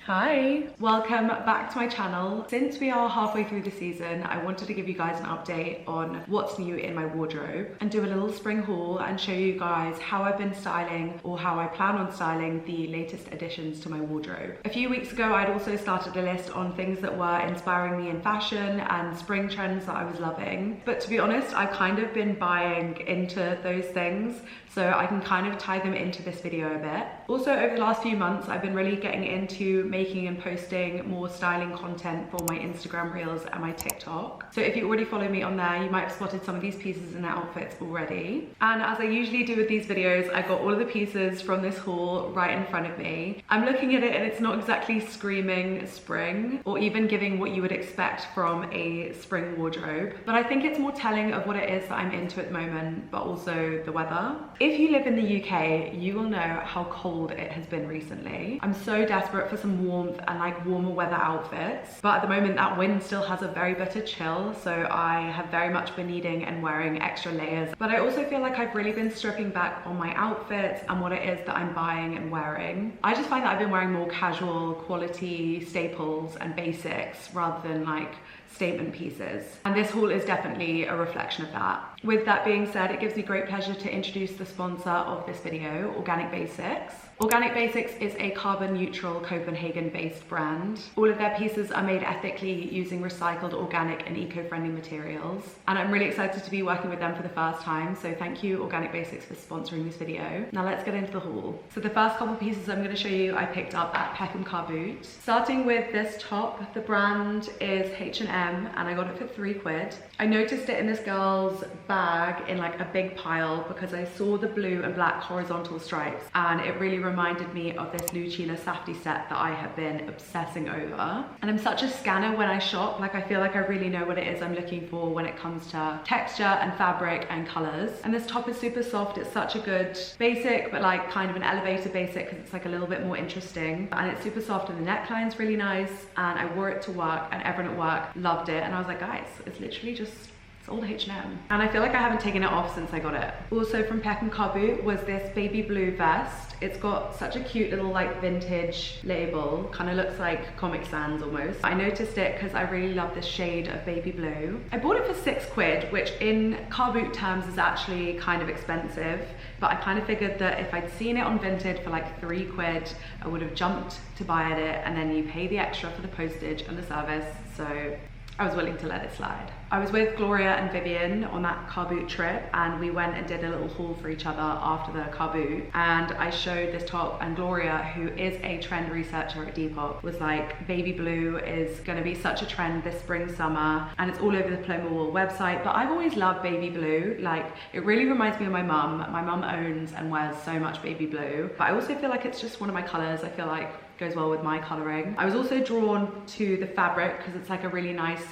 Hi, welcome back to my channel. Since we are halfway through the season, I wanted to give you guys an update on what's new in my wardrobe and do a little spring haul and show you guys how I've been styling or how I plan on styling the latest additions to my wardrobe. A few weeks ago, I'd also started a list on things that were inspiring me in fashion and spring trends that I was loving. But to be honest, I've kind of been buying into those things, so I can kind of tie them into this video a bit. Also, over the last few months, I've been really getting into making and posting more styling content for my Instagram reels and my TikTok. So if you already follow me on there, you might have spotted some of these pieces and outfits already. And as I usually do with these videos, I got all of the pieces from this haul right in front of me. I'm looking at it and it's not exactly screaming spring or even giving what you would expect from a spring wardrobe, but I think it's more telling of what it is that I'm into at the moment, but also the weather. If you live in the UK, you will know how cold it has been recently. I'm so desperate for some warmth and like warmer weather outfits, but at the moment that wind still has a very bitter chill, so I have very much been needing and wearing extra layers. But I also feel like I've really been stripping back on my outfits and what it is that I'm buying and wearing. I just find that I've been wearing more casual quality staples and basics rather than like statement pieces, and this haul is definitely a reflection of that. With that being said, it gives me great pleasure to introduce the sponsor of this video, Organic Basics. Organic Basics is a carbon neutral Copenhagen based brand. All of their pieces are made ethically using recycled, organic and eco-friendly materials, and I'm really excited to be working with them for the first time, so thank you Organic Basics for sponsoring this video. Now let's get into the haul. So the first couple pieces I'm going to show you I picked up at Peckham Car Boot. Starting with this top, the brand is H&M and I got it for £3. I noticed it in this girl's bag in like a big pile because I saw the blue and black horizontal stripes and it really reminded me of this Lucilla Safety set that I have been obsessing over. And I'm such a scanner when I shop, like I feel like I really know what it is I'm looking for when it comes to texture and fabric and colors. And this top is super soft. It's such a good basic, but like kind of an elevator basic because it's like a little bit more interesting, and it's super soft and the neckline's really nice, and I wore it to work and everyone at work loved it, and I was like, guys, it's literally just old H&M. And I feel like I haven't taken it off since I got it. Also from Peckham Car Boot was this baby blue vest. It's got such a cute little like vintage label, kind of looks like Comic Sans almost. I noticed it because I really love this shade of baby blue. I bought it for £6, which in car boot terms is actually kind of expensive, but I kind of figured that if I'd seen it on Vinted for like £3, I would have jumped to buy it, and then you pay the extra for the postage and the service, so I was willing to let it slide. I was with Gloria and Vivian on that car boot trip, and we went and did a little haul for each other after the car boot, and I showed this top, and Gloria, who is a trend researcher at Depop, was like, baby blue is gonna be such a trend this spring summer, and it's all over the Paloma Wool website. But I've always loved baby blue. Like, it really reminds me of my mum. My mum owns and wears so much baby blue, but I also feel like it's just one of my colors. I feel like goes well with my coloring. I was also drawn to the fabric because it's like a really nice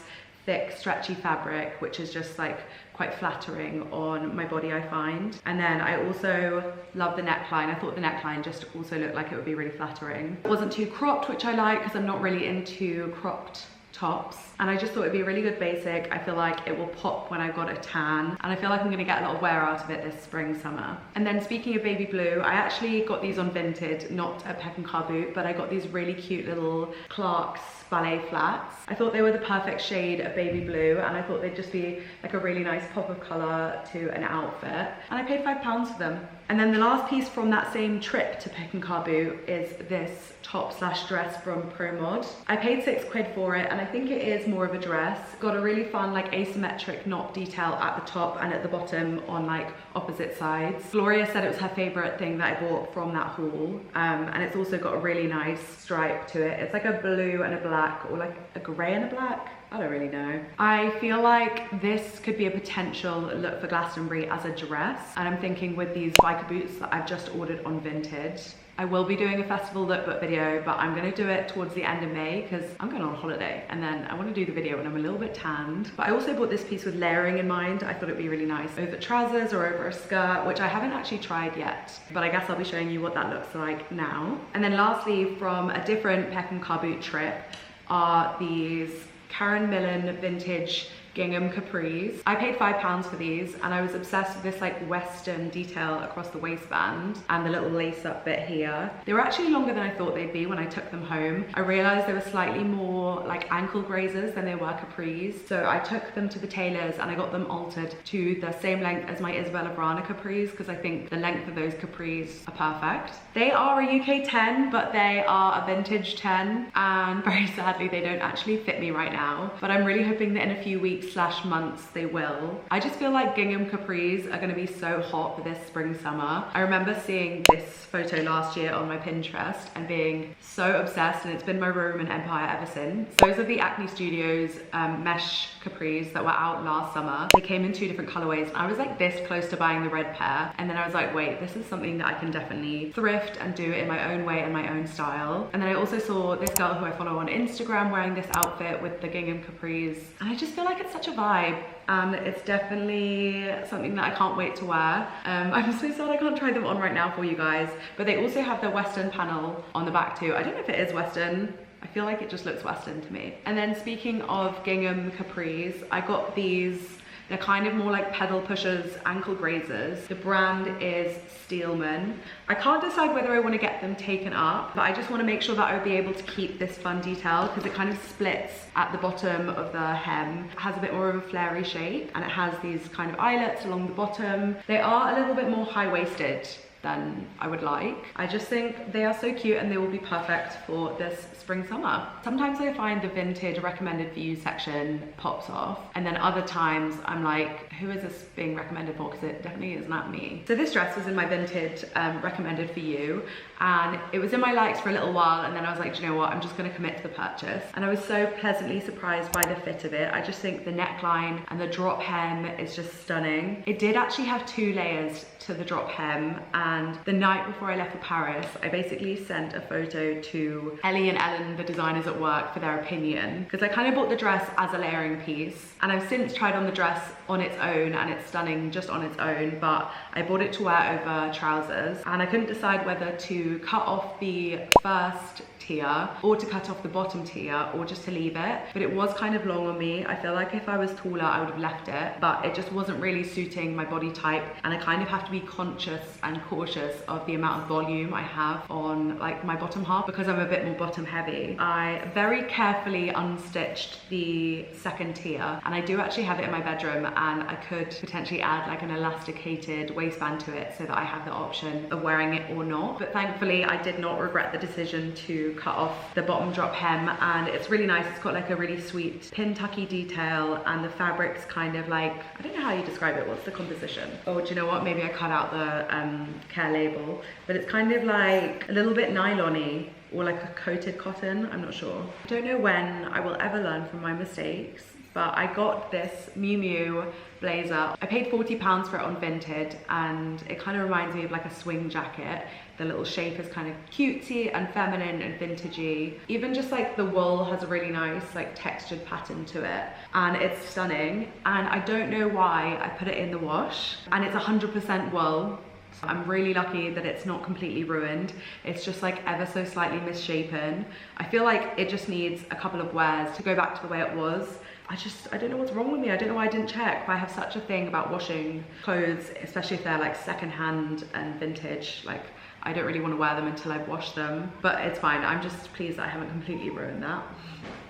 thick stretchy fabric, which is just like quite flattering on my body, I find. And then I also love the neckline. I thought the neckline just also looked like it would be really flattering. It wasn't too cropped, which I like because I'm not really into cropped tops, and I just thought it'd be a really good basic. I feel like it will pop when I've got a tan, and I feel like I'm gonna get a lot of wear out of it this spring summer. And then speaking of baby blue, I actually got these on Vinted, not at Peckham Car Boot, but I got these really cute little Clarks ballet flats. I thought they were the perfect shade of baby blue, and I thought they'd just be like a really nice pop of color to an outfit, and I paid £5 for them. And then the last piece from that same trip to Peckham Car Boot is this top slash dress from ProMod. I paid £6 for it, and I think it is more of a dress. Got a really fun like asymmetric knot detail at the top and at the bottom on like opposite sides. Gloria said it was her favorite thing that I bought from that haul, and it's also got a really nice stripe to it. It's like a blue and a black, or like a grey and a black. I don't really know. I feel like this could be a potential look for Glastonbury as a dress, and I'm thinking with these biker boots that I've just ordered on Vinted, I will be doing a festival lookbook video, but I'm gonna do it towards the end of May because I'm going on holiday, and then I want to do the video when I'm a little bit tanned. But I also bought this piece with layering in mind. I thought it'd be really nice over trousers or over a skirt, which I haven't actually tried yet, but I guess I'll be showing you what that looks like now. And then lastly, from a different Peckham Car Boot trip, are these Karen Millen vintage gingham capris. I paid £5 for these and I was obsessed with this like Western detail across the waistband and the little lace up bit here. They were actually longer than I thought they'd be when I took them home. I realized they were slightly more like ankle grazers than they were capris. So I took them to the tailors and I got them altered to the same length as my Isabella Brana capris because I think the length of those capris are perfect. They are a UK 10, but they are a vintage 10, and very sadly they don't actually fit me right now, but I'm really hoping that in a few weeks / months they will. I just feel like gingham capris are going to be so hot for this spring summer. I remember seeing this photo last year on my Pinterest and being so obsessed, and it's been my Roman empire ever since. Those are the Acne Studios mesh capris that were out last summer. They came in 2 different colorways and I was like this close to buying the red pair, and then I was like, wait, this is something that I can definitely thrift and do it in my own way and my own style. And then I also saw this girl who I follow on Instagram wearing this outfit with the gingham capris, and I just feel like it's such a vibe, and it's definitely something that I can't wait to wear. I'm so sad I can't try them on right now for you guys, but they also have the Western panel on the back too. I don't know if it is Western. I feel like it just looks Western to me. And then speaking of gingham capris, I got these. They're kind of more like pedal pushers, ankle grazers. The brand is Stadman. I can't decide whether I want to get them taken up, but I just want to make sure that I would be able to keep this fun detail because it kind of splits at the bottom of the hem. It has a bit more of a flary shape and it has these kind of eyelets along the bottom. They are a little bit more high-waisted than I would like. I just think they are so cute and they will be perfect for this spring summer. Sometimes I find the vintage recommended for you section pops off, and then other times I'm like, who is this being recommended for, because it definitely is not me. So this dress was in my vintage recommended for you, and it was in my likes for a little while, and then I was like, do you know what, I'm just going to commit to the purchase. And I was so pleasantly surprised by the fit of it. I just think the neckline and the drop hem is just stunning. It did actually have 2 layers to the drop hem, and the night before I left for Paris, I basically sent a photo to Ellie and Ellen, the designers at work, for their opinion, because I kind of bought the dress as a layering piece, and I've since tried on the dress on its own and it's stunning just on its own, but I bought it to wear over trousers, and I couldn't decide whether to cut off the first tier or to cut off the bottom tier or just to leave it, but it was kind of long on me. I feel like if I was taller I would have left it, but it just wasn't really suiting my body type, and I kind of have to be conscious and cautious of the amount of volume I have on like my bottom half because I'm a bit more bottom heavy. I very carefully unstitched the second tier, and I do actually have it in my bedroom, and I could potentially add like an elasticated waistband to it so that I have the option of wearing it or not, but thankfully I did not regret the decision to cut off the bottom drop hem, and it's really nice. It's got like a really sweet pin tucky detail, and the fabric's kind of like, I don't know how you describe it, what's the composition? Oh, do you know what, maybe I cut out the care label, but it's kind of like a little bit nylon-y or like a coated cotton, I'm not sure. I don't know when I will ever learn from my mistakes, but I got this Miu Miu blazer. I paid £40 for it on Vinted, and it kind of reminds me of like a swing jacket. The little shape is kind of cutesy and feminine and vintagey. Even just like the wool has a really nice like textured pattern to it, and it's stunning. And I don't know why I put it in the wash, and it's 100% wool. I'm really lucky that it's not completely ruined. It's just like ever so slightly misshapen. I feel like it just needs a couple of wears to go back to the way it was. I don't know what's wrong with me. I don't know why I didn't check. I have such a thing about washing clothes, especially if they're like secondhand and vintage. Like, I don't really want to wear them until I've washed them, but it's fine. I'm just pleased that I haven't completely ruined that.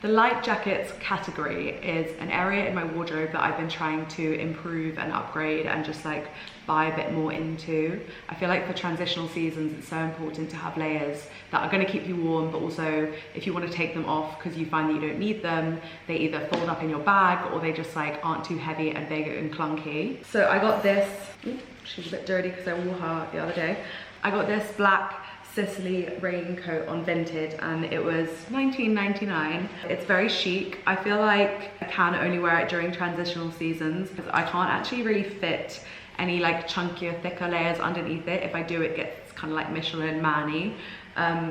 The light jackets category is an area in my wardrobe that I've been trying to improve and upgrade and just like buy a bit more into. I feel like for transitional seasons, it's so important to have layers that are going to keep you warm, but also if you want to take them off because you find that you don't need them, they either fold up in your bag or they just like aren't too heavy and big and clunky. So I got this, she's a bit dirty because I wore her the other day. I got this black Sicily raincoat on Vinted, and it was $19.99. It's very chic. I feel like I can only wear it during transitional seasons because I can't actually really fit any like chunkier, thicker layers underneath it. If I do, it gets kind of like Michelin man-y.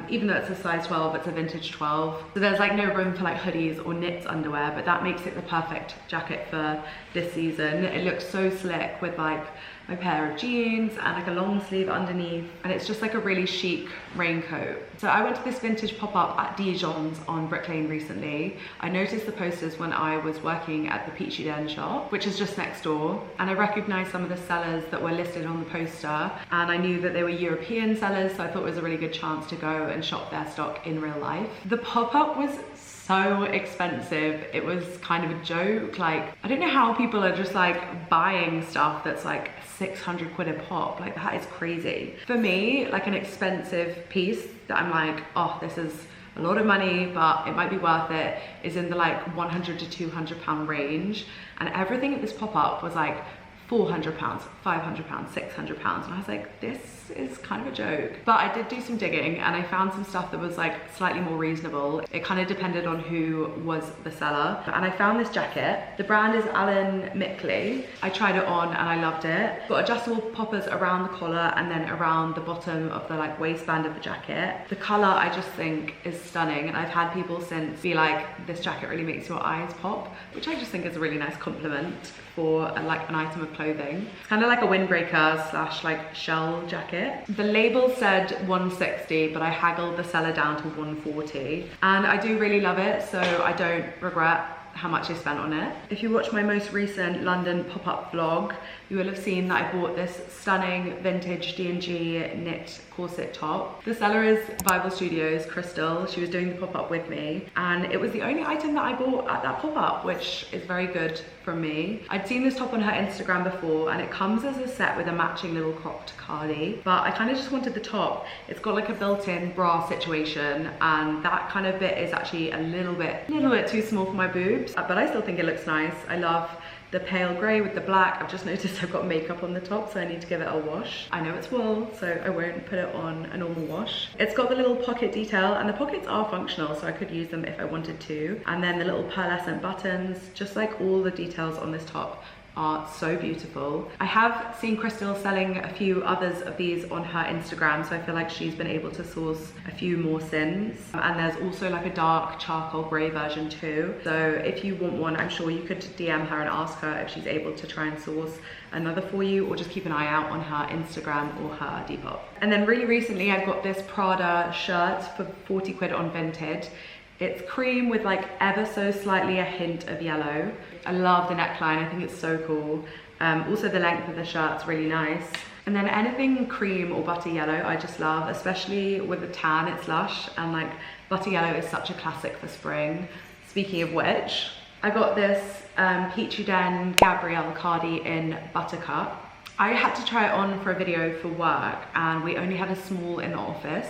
Even though it's a size 12, it's a vintage 12. So there's like no room for like hoodies or knits underwear, but that makes it the perfect jacket for this season. It looks so slick with like my pair of jeans and like a long sleeve underneath, and it's just like a really chic raincoat. So I went to this vintage pop-up at Dijon's on Brick Lane recently. I noticed the posters when I was working at the Peachy Den shop, which is just next door, and I recognized some of the sellers that were listed on the poster, and I knew that they were European sellers, so I thought it was a really good chance to go and shop their stock in real life. The pop-up was so expensive. It was kind of a joke. Like, I don't know how people are just like buying stuff that's like 600 quid a pop. Like, that is crazy. For me, like an expensive piece that I'm like, oh, this is a lot of money, but it might be worth it, is in the like 100 to 200 pound range. And everything at this pop-up was like 400 pounds, 500 pounds, 600 pounds. And I was like, this is kind of a joke. But I did do some digging and I found some stuff that was like slightly more reasonable. It kind of depended on who was the seller. And I found this jacket. The brand is Alan Mickley. I tried it on and I loved it. Got adjustable poppers around the collar and then around the bottom of the like waistband of the jacket. The color I just think is stunning. And I've had people since be like, this jacket really makes your eyes pop, which I just think is a really nice compliment for like an item of clothing. It's kind of like a windbreaker slash like shell jacket. The label said 160, but I haggled the seller down to 140. And I do really love it, so I don't regret how much I spent on it. If you watch my most recent London pop-up vlog, you will have seen that I bought this stunning vintage D&G knit corset top. The seller is Bible Studios, Crystal. She was doing the pop-up with me, and it was the only item that I bought at that pop-up, which is very good from me. I'd seen this top on her Instagram before, and it comes as a set with a matching little cropped cardi, but I kind of just wanted the top. It's got like a built-in bra situation, and that kind of bit is actually a little bit too small for my boobs, but I still think it looks nice. I love the pale grey with the black. I've just noticed I've got makeup on the top, so I need to give it a wash. I know it's wool, so I won't put it on a normal wash. It's got the little pocket detail, and the pockets are functional, so I could use them if I wanted to. And then the little pearlescent buttons, just like all the details on this top are so beautiful. I have seen Crystal selling a few others of these on her Instagram, so I feel like she's been able to source a few more since. And there's also like a dark charcoal grey version too. So if you want one, I'm sure you could DM her and ask her if she's able to try and source another for you, or just keep an eye out on her Instagram or her Depop. And then really recently I got this Prada shirt for 40 quid on Vinted. It's cream with like ever so slightly a hint of yellow. I love the neckline, I think it's so cool. Also the length of the shirt's really nice. And then anything cream or butter yellow I just love, especially with the tan, it's lush, and like butter yellow is such a classic for spring. Speaking of which, I got this Peachy Den Gabrielle cardi in Buttercup. I had to try it on for a video for work, and we only had a small in the office.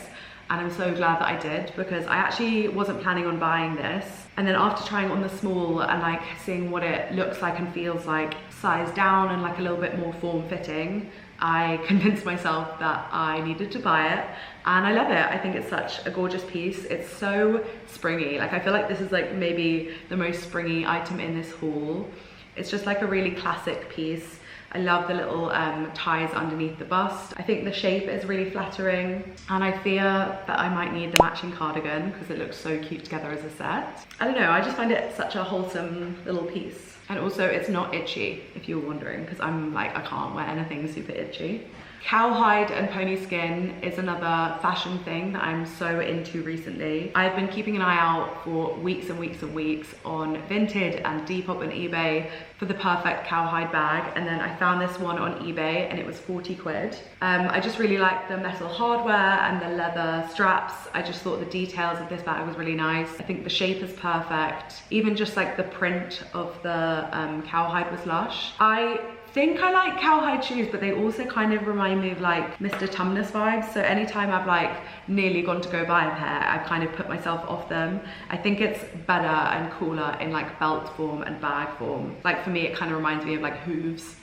And I'm so glad that I did, because I actually wasn't planning on buying this. And then after trying it on the small and like seeing what it looks like and feels like size down and like a little bit more form fitting, I convinced myself that I needed to buy it, and I love it. I think it's such a gorgeous piece. It's so springy. Like, I feel like this is like maybe the most springy item in this haul. It's just like a really classic piece. I love the little ties underneath the bust. I think the shape is really flattering, and I fear that I might need the matching cardigan because it looks so cute together as a set. I don't know, I just find it such a wholesome little piece. And also it's not itchy, if you were wondering, because I'm like, I can't wear anything super itchy. Cowhide and pony skin is another fashion thing that I'm so into recently. I've been keeping an eye out for weeks and weeks and weeks on Vinted and Depop and eBay for the perfect cowhide bag, and then I found this one on eBay and it was 40 quid. I just really like the metal hardware and the leather straps. I just thought the details of this bag was really nice. I think the shape is perfect. Even just like the print of the cowhide was lush. I think I like cowhide shoes, but they also kind of remind me of like Mr. Tumnus vibes. So anytime I've like nearly gone to go buy a pair, I've kind of put myself off them. I think it's better and cooler in like belt form and bag form. Like for me, it kind of reminds me of like hooves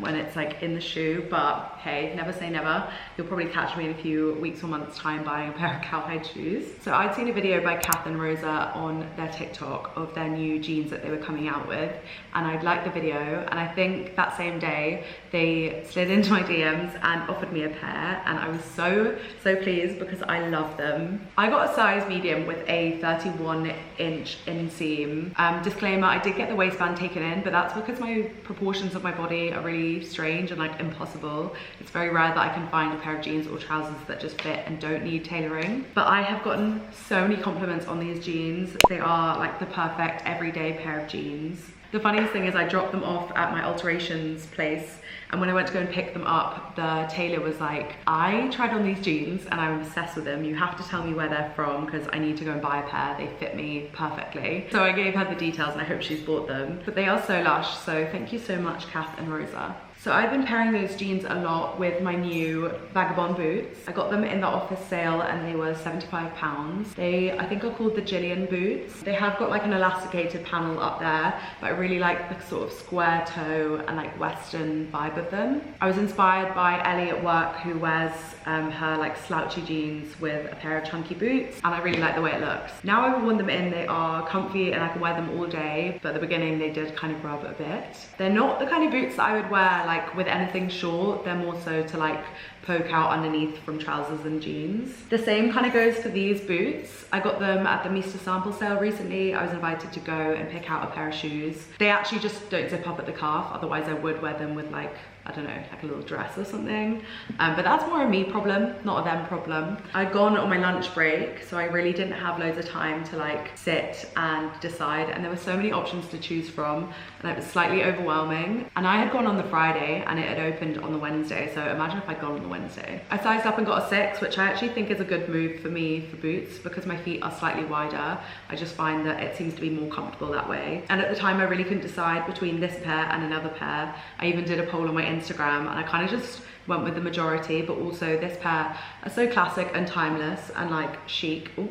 when it's like in the shoe, but hey, never say never. You'll probably catch me in a few weeks or months time buying a pair of cowhide shoes. So I'd seen a video by Kath and Rosa on their TikTok of their new jeans that they were coming out with, and I'd liked the video, and I think that same day they slid into my DMs and offered me a pair, and I was so pleased because I love them. I got a size medium with a 31-inch inseam. Disclaimer, I did get the waistband taken in, but that's because my proportions of my body are really strange and like impossible. It's very rare that I can find a pair of jeans or trousers that just fit and don't need tailoring. But I have gotten so many compliments on these jeans. They are like the perfect everyday pair of jeans. The funniest thing is I dropped them off at my alterations place, and when I went to go and pick them up, the tailor was like, I tried on these jeans and I'm obsessed with them. You have to tell me where they're from because I need to go and buy a pair. They fit me perfectly. So I gave her the details and I hope she's bought them. But they are so lush, so thank you so much, Kath and Rosa. So I've been pairing those jeans a lot with my new Vagabond boots. I got them in the office sale and they were £75. They, I think, are called the Gillian boots. They have got like an elasticated panel up there, but I really like the sort of square toe and like Western vibe of them. I was inspired by Ellie at work, who wears her like slouchy jeans with a pair of chunky boots, and I really like the way it looks. Now I've worn them in, they are comfy and I can wear them all day, but at the beginning they did kind of rub a bit. They're not the kind of boots that I would wear like with anything short. They're more so to like poke out underneath from trousers and jeans. The same kind of goes for these boots. I got them at the Meester sample sale recently. I was invited to go and pick out a pair of shoes. They actually just don't zip up at the calf, otherwise I would wear them with like, I don't know, like a little dress or something. But that's more a me problem, not a them problem. I'd gone on my lunch break, so I really didn't have loads of time to like sit and decide, and there were so many options to choose from, and it was slightly overwhelming. And I had gone on the Friday and it had opened on the Wednesday, so imagine if I'd gone on the Wednesday. I sized up and got a 6, which I actually think is a good move for me for boots because my feet are slightly wider. I just find that it seems to be more comfortable that way. And at the time I really couldn't decide between this pair and another pair. I even did a poll on my Instagram and I kind of just went with the majority, but also this pair are so classic and timeless and like chic. Ooh,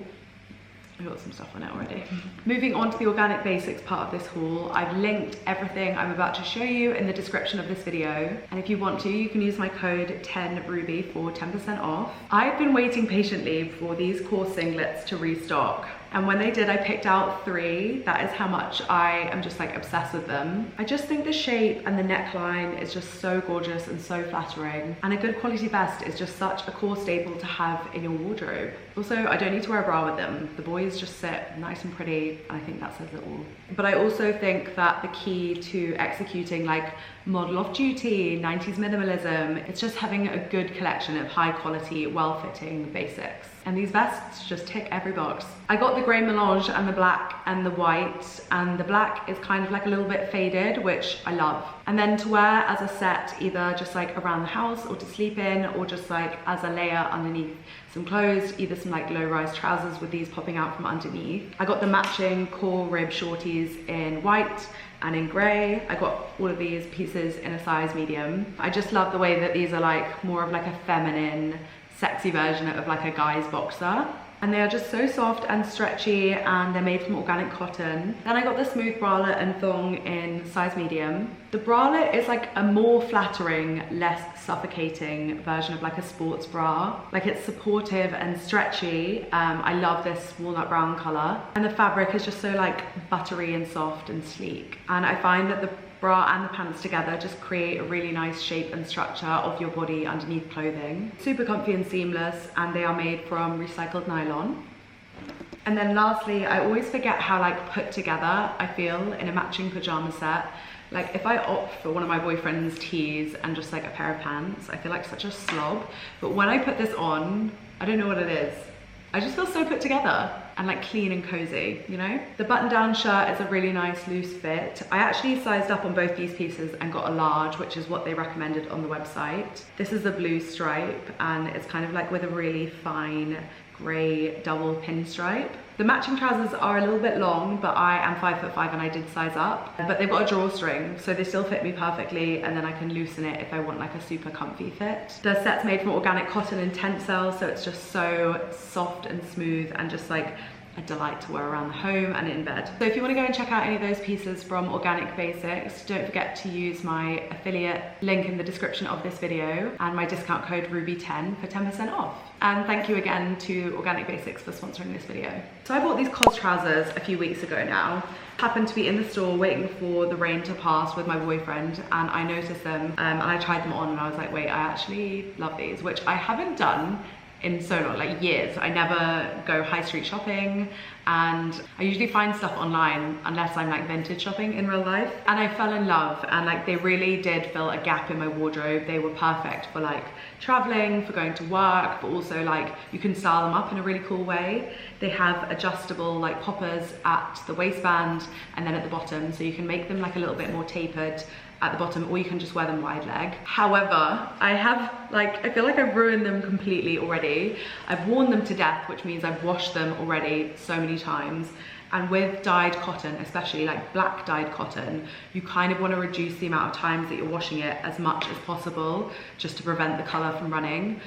I got some stuff on it already. Moving on to the organic basics part of this haul, I've linked everything I'm about to show you in the description of this video, and if you want to, you can use my code 10RUBY for 10% off. I've been waiting patiently for these core singlets to restock, and when they did, I picked out 3. That is how much I am just like obsessed with them. I just think the shape and the neckline is just so gorgeous and so flattering, and a good quality vest is just such a core staple to have in your wardrobe. Also, I don't need to wear a bra with them. The boys just sit nice and pretty, and I think that says it all. But I also think that the key to executing like model off duty, 90s minimalism, it's just having a good collection of high quality, well-fitting basics. And these vests just tick every box. I got the grey melange and the black and the white, and the black is kind of like a little bit faded, which I love. And then to wear as a set, either just like around the house or to sleep in, or just like as a layer underneath some clothes, either some like low-rise trousers with these popping out from underneath. I got the matching core rib shorties in white and in grey. I got all of these pieces in a size medium. I just love the way that these are like more of like a feminine, sexy version of like a guy's boxer. And they are just so soft and stretchy, and they're made from organic cotton. Then I got the smooth bralette and thong in size medium. The bralette is like a more flattering, less suffocating version of like a sports bra. Like, it's supportive and stretchy. I love this walnut brown color, and the fabric is just so like buttery and soft and sleek. And I find that the bra and the pants together just create a really nice shape and structure of your body underneath clothing. Super comfy and seamless, and they are made from recycled nylon. And then lastly, I always forget how like put together I feel in a matching pajama set. Like, if I opt for one of my boyfriend's tees and just like a pair of pants, I feel like such a slob. But when I put this on, I don't know what it is, I just feel so put together and like clean and cozy, you know? The button-down shirt is a really nice loose fit. I actually sized up on both these pieces and got a large, which is what they recommended on the website. This is a blue stripe, and it's kind of like with a really fine grey double pinstripe. The matching trousers are a little bit long, but I am 5'5" and I did size up. But they've got a drawstring, so they still fit me perfectly, and then I can loosen it if I want like a super comfy fit. The set's made from organic cotton and tencel, so it's just so soft and smooth and just like a delight to wear around the home and in bed. So if you want to go and check out any of those pieces from Organic Basics, don't forget to use my affiliate link in the description of this video and my discount code RUBY10 for 10% off. And thank you again to Organic Basics for sponsoring this video. So I bought these COS trousers a few weeks ago now. Happened to be in the store waiting for the rain to pass with my boyfriend, and I noticed them and I tried them on and I was like, wait, I actually love these, which I haven't done in so long, like years. I never go high street shopping, and I usually find stuff online unless I'm like vintage shopping in real life. And I fell in love, and like they really did fill a gap in my wardrobe. They were perfect for like traveling, for going to work, but also like you can style them up in a really cool way. They have adjustable like poppers at the waistband and then at the bottom, so you can make them like a little bit more tapered at the bottom, or you can just wear them wide leg. However, I feel like I've ruined them completely already. I've worn them to death, which means I've washed them already so many times. And with dyed cotton, especially like black dyed cotton, you kind of want to reduce the amount of times that you're washing it as much as possible, just to prevent the color from running.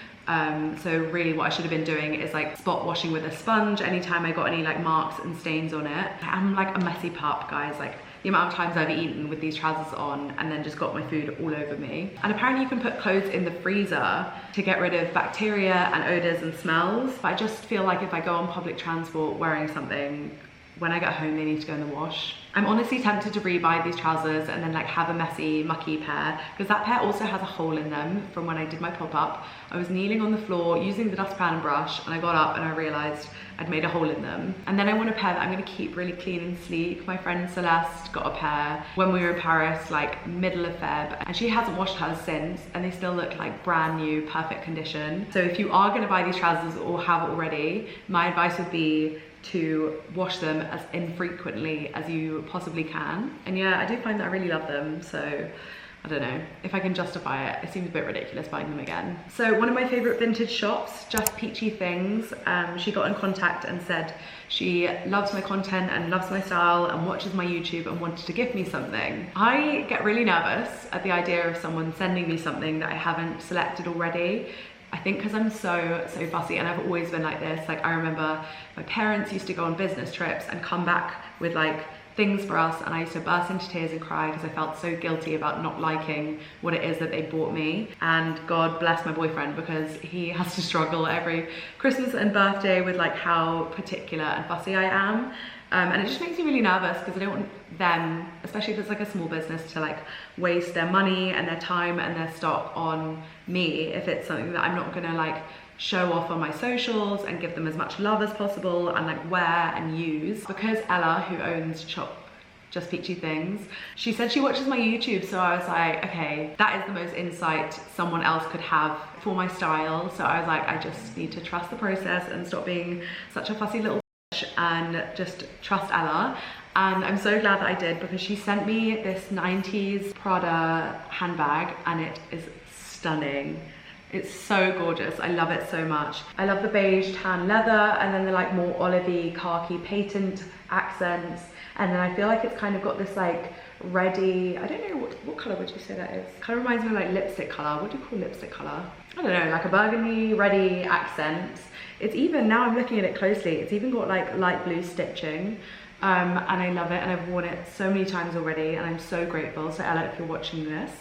So really what I should have been doing is like spot washing with a sponge anytime I got any like marks and stains on it. I'm like a messy pup, guys. Like the amount of times I've eaten with these trousers on and then just got my food all over me. And apparently you can put clothes in the freezer to get rid of bacteria and odors and smells. But I just feel like if I go on public transport wearing something, when I get home they need to go in the wash. I'm honestly tempted to rebuy these trousers and then like have a messy, mucky pair, because that pair also has a hole in them from when I did my pop-up. I was kneeling on the floor using the dustpan and brush, and I got up and I realized I'd made a hole in them. And then I want a pair that I'm gonna keep really clean and sleek. My friend Celeste got a pair when we were in Paris, like middle of Feb, and she hasn't washed hers since, and they still look like brand new, perfect condition. So if you are gonna buy these trousers or have already, my advice would be to wash them as infrequently as you possibly can. And yeah, I do find that I really love them, so I don't know if I can justify it. It seems a bit ridiculous buying them again. So one of my favorite vintage shops, Just Peachy Things, she got in contact and said she loves my content and loves my style and watches my YouTube and wanted to gift me something. I get really nervous at the idea of someone sending me something that I haven't selected already. I think because I'm so fussy, and I've always been like this. Like I remember my parents used to go on business trips and come back with like things for us, and I used to burst into tears and cry because I felt so guilty about not liking what it is that they bought me. And God bless my boyfriend, because he has to struggle every Christmas and birthday with like how particular and fussy I am. And it just makes me really nervous because I don't want them, especially if it's like a small business, to like waste their money and their time and their stock on me if it's something that I'm not gonna like show off on my socials and give them as much love as possible and like wear and use. Because Ella, who owns Just Peachy Things, she said she watches my YouTube, so I was like, okay, that is the most insight someone else could have for my style. So I was like, I just need to trust the process and stop being such a fussy little and just trust Ella. And I'm so glad that I did, because she sent me this 90s Prada handbag and it is stunning. It's so gorgeous. I love it so much. I love the beige tan leather and then the like more olivey khaki patent accents. And then I feel like it's kind of got this like reddy, I don't know, what color would you say that is? Kind of reminds me of like lipstick color. What do you call lipstick color? I don't know, like a burgundy, reddy accent. It's even, now I'm looking at it closely, it's even got like light blue stitching. And I love it, and I've worn it so many times already, and I'm so grateful. So Ella, if you're watching this,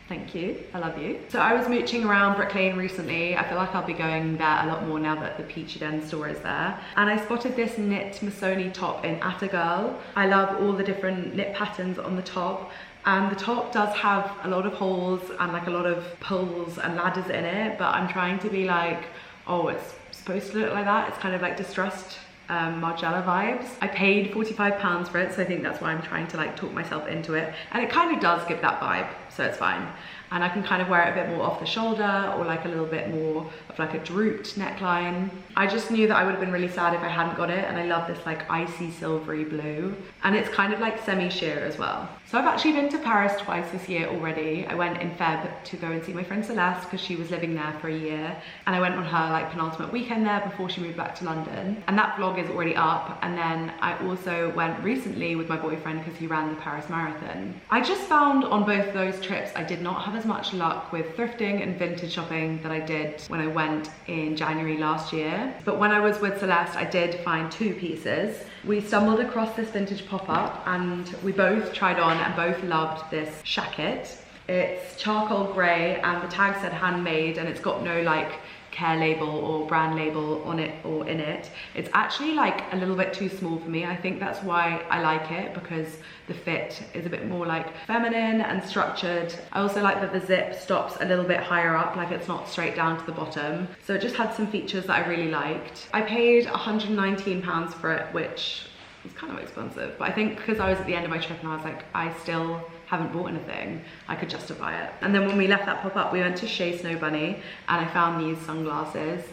thank you, I love you. So I was mooching around Brick Lane recently. I feel like I'll be going there a lot more now that the Peachy Den store is there. And I spotted this knit Missoni top in Atta Girl. I love all the different knit patterns on the top. And the top does have a lot of holes and like a lot of pulls and ladders in it, but I'm trying to be like, oh, it's supposed to look like that. It's kind of like distressed Margiela vibes. I paid £45 for it, so I think that's why I'm trying to like talk myself into it. And it kind of does give that vibe, so it's fine. And I can kind of wear it a bit more off the shoulder, or like a little bit more of like a drooped neckline. I just knew that I would have been really sad if I hadn't got it, and I love this like icy silvery blue. And it's kind of like semi-sheer as well. So I've actually been to Paris twice this year already. I went in Feb to go and see my friend Celeste because she was living there for a year. And I went on her like penultimate weekend there before she moved back to London. And that vlog is already up. And then I also went recently with my boyfriend because he ran the Paris Marathon. I just found on both those trips I did not have as much luck with thrifting and vintage shopping that I did when I went in January last year. But when I was with Celeste, I did find 2 pieces. We stumbled across this vintage pop-up and we both tried on and both loved this shacket. It's charcoal grey and the tag said handmade, and it's got no like care label or brand label on it or in it. It's actually like a little bit too small for me. I think that's why I like it, because the fit is a bit more like feminine and structured. I also like that the zip stops a little bit higher up, like it's not straight down to the bottom. So it just had some features that I really liked. I paid £119 for it, which is kind of expensive, but I think because I was at the end of my trip and I was like, I still haven't bought anything, I could justify it. And then when we left that pop-up, we went to Shea Snow Bunny and I found these sunglasses.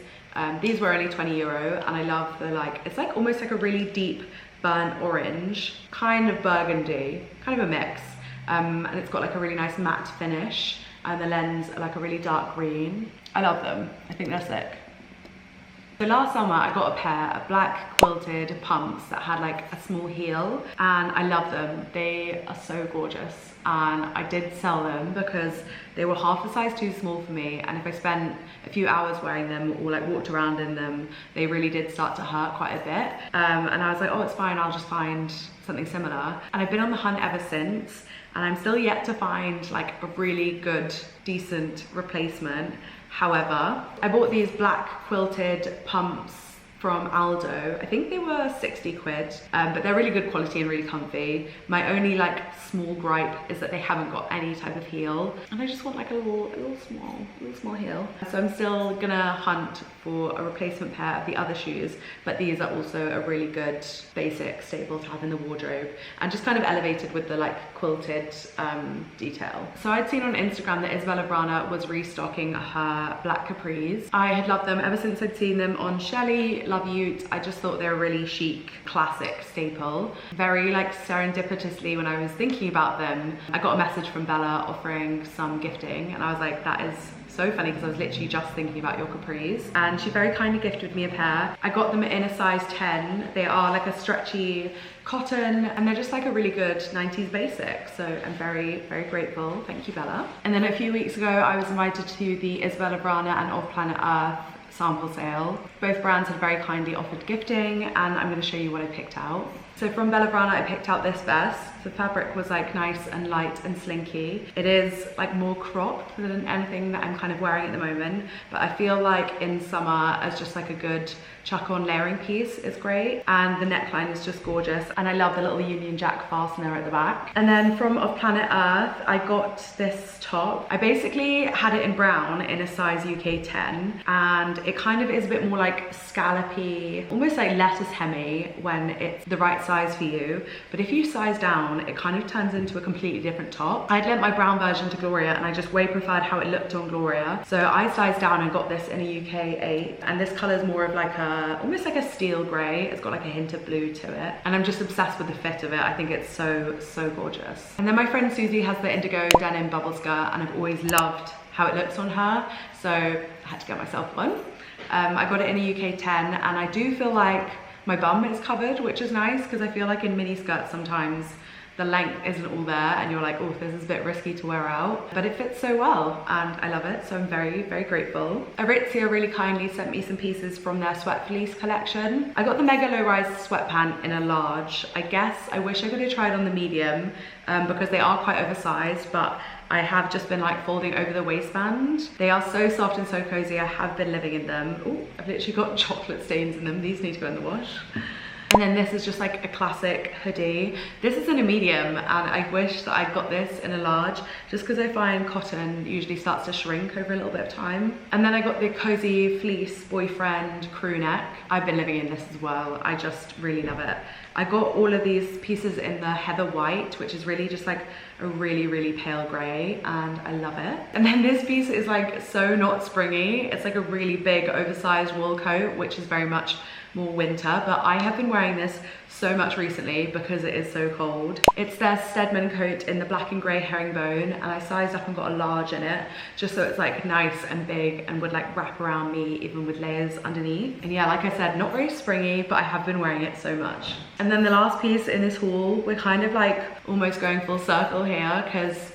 These were only €20 and I love the like, it's like almost like a really deep burnt orange, kind of burgundy, kind of a mix. And it's got like a really nice matte finish and the lens like a really dark green. I love them, I think they're sick. So last summer I got a pair of black quilted pumps that had like a small heel and I love them. They are so gorgeous and I did sell them because they were half a size too small for me, and if I spent a few hours wearing them or like walked around in them, they really did start to hurt quite a bit. And I was like, oh, it's fine, I'll just find something similar. And I've been on the hunt ever since and I'm still yet to find like a really good, decent replacement. However, I bought these black quilted pumps from Aldo. I think they were 60 quid, but they're really good quality and really comfy. My only like small gripe is that they haven't got any type of heel, and I just want like a little small heel. So I'm still gonna hunt for a replacement pair of the other shoes, but these are also a really good basic staple to have in the wardrobe and just kind of elevated with the like quilted detail. So I'd seen on Instagram that Isabella Brana was restocking her black capris. I had loved them ever since I'd seen them on Shelley, Love Ute. I just thought they were a really chic, classic staple. Very like serendipitously, when I was thinking about them, I got a message from Bella offering some gifting, and I was like, that is so funny, because I was literally just thinking about your capris. And she very kindly gifted me a pair. I got them in a size 10. They are like a stretchy cotton and they're just like a really good 90s basic. So I'm very, very grateful. Thank you, Bella. And then a few weeks ago, I was invited to the Isabella Brana and Of Planet Earth sample sale. Both brands had very kindly offered gifting, and I'm going to show you what I picked out. So from Bella Brana, I picked out this vest. The fabric was like nice and light and slinky. It is like more cropped than anything that I'm kind of wearing at the moment, but I feel like in summer as just like a good chuck on layering piece is great. And the neckline is just gorgeous, and I love the little Union Jack fastener at the back. And then from Of Planet Earth, I got this top. I basically had it in brown in a size UK 10, and it kind of is a bit more like scallopy, almost like lettuce hemi when it's the right size for you. But if you size down, it kind of turns into a completely different top. I'd lent my brown version to Gloria and I just way preferred how it looked on Gloria. So I sized down and got this in a UK 8. And this color is more of like a, almost like a steel gray. It's got like a hint of blue to it. And I'm just obsessed with the fit of it. I think it's so, so gorgeous. And then my friend Susie has the indigo denim bubble skirt, and I've always loved how it looks on her. So I had to get myself one. I got it in a UK 10, and I do feel like my bum is covered, which is nice, because I feel like in mini skirts sometimes the length isn't all there and you're like, oh, this is a bit risky to wear out, but it fits so well and I love it, so I'm very, very grateful. Aritzia really kindly sent me some pieces from their sweat fleece collection. I got the mega low rise sweatpant in a large. I guess I wish I could have tried on the medium because they are quite oversized, but I have just been like folding over the waistband. They are so soft and so cozy. I have been living in them. Oh, I've literally got chocolate stains in them. These need to go in the wash. And then this is just like a classic hoodie. This is in a medium, and I wish that I got this in a large, just because I find cotton usually starts to shrink over a little bit of time. And then I got the cozy fleece boyfriend crew neck. I've been living in this as well. I just really love it. I got all of these pieces in the heather white, which is really just like a really, really pale gray, and I love it. And then this piece is like so not springy. It's like a really big oversized wool coat, which is very much more winter, but I have been wearing this so much recently because it is so cold. It's their Stedman coat in the black and grey herringbone, and I sized up and got a large in it, just so it's like nice and big and would like wrap around me even with layers underneath. And yeah, like I said, not very springy, but I have been wearing it so much. And then the last piece in this haul, we're kind of like almost going full circle here, because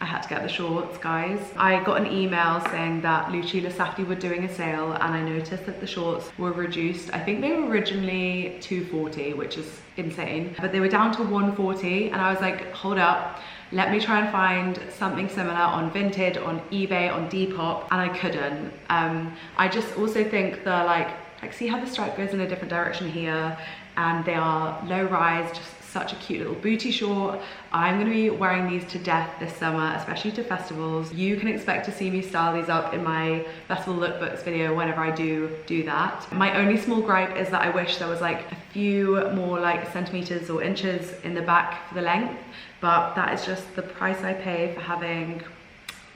I had to get the shorts, guys. I got an email saying that Lucilla Safdie were doing a sale, and I noticed that the shorts were reduced. I think they were originally $240, which is insane, but they were down to $140, and I was like, hold up, let me try and find something similar on Vinted, on eBay, on Depop, and I couldn't. I just also think the like see how the stripe goes in a different direction here, and they are low rise, just such a cute little booty short. I'm gonna be wearing these to death this summer, especially to festivals. You can expect to see me style these up in my festival lookbooks video whenever I do that. My only small gripe is that I wish there was like a few more like centimeters or inches in the back for the length, but that is just the price I pay for having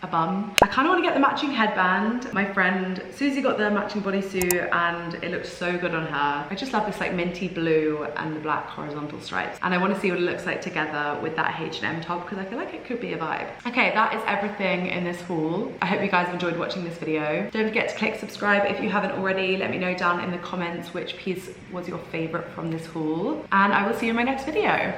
a bum. I kind of want to get the matching headband. My friend Susie got the matching bodysuit and it looks so good on her. I just love this like minty blue and the black horizontal stripes, and I want to see what it looks like together with that H&M top because I feel like it could be a vibe. Okay, that is everything in this haul. I hope you guys enjoyed watching this video. Don't forget to click subscribe if you haven't already. Let me know down in the comments which piece was your favorite from this haul, and I will see you in my next video.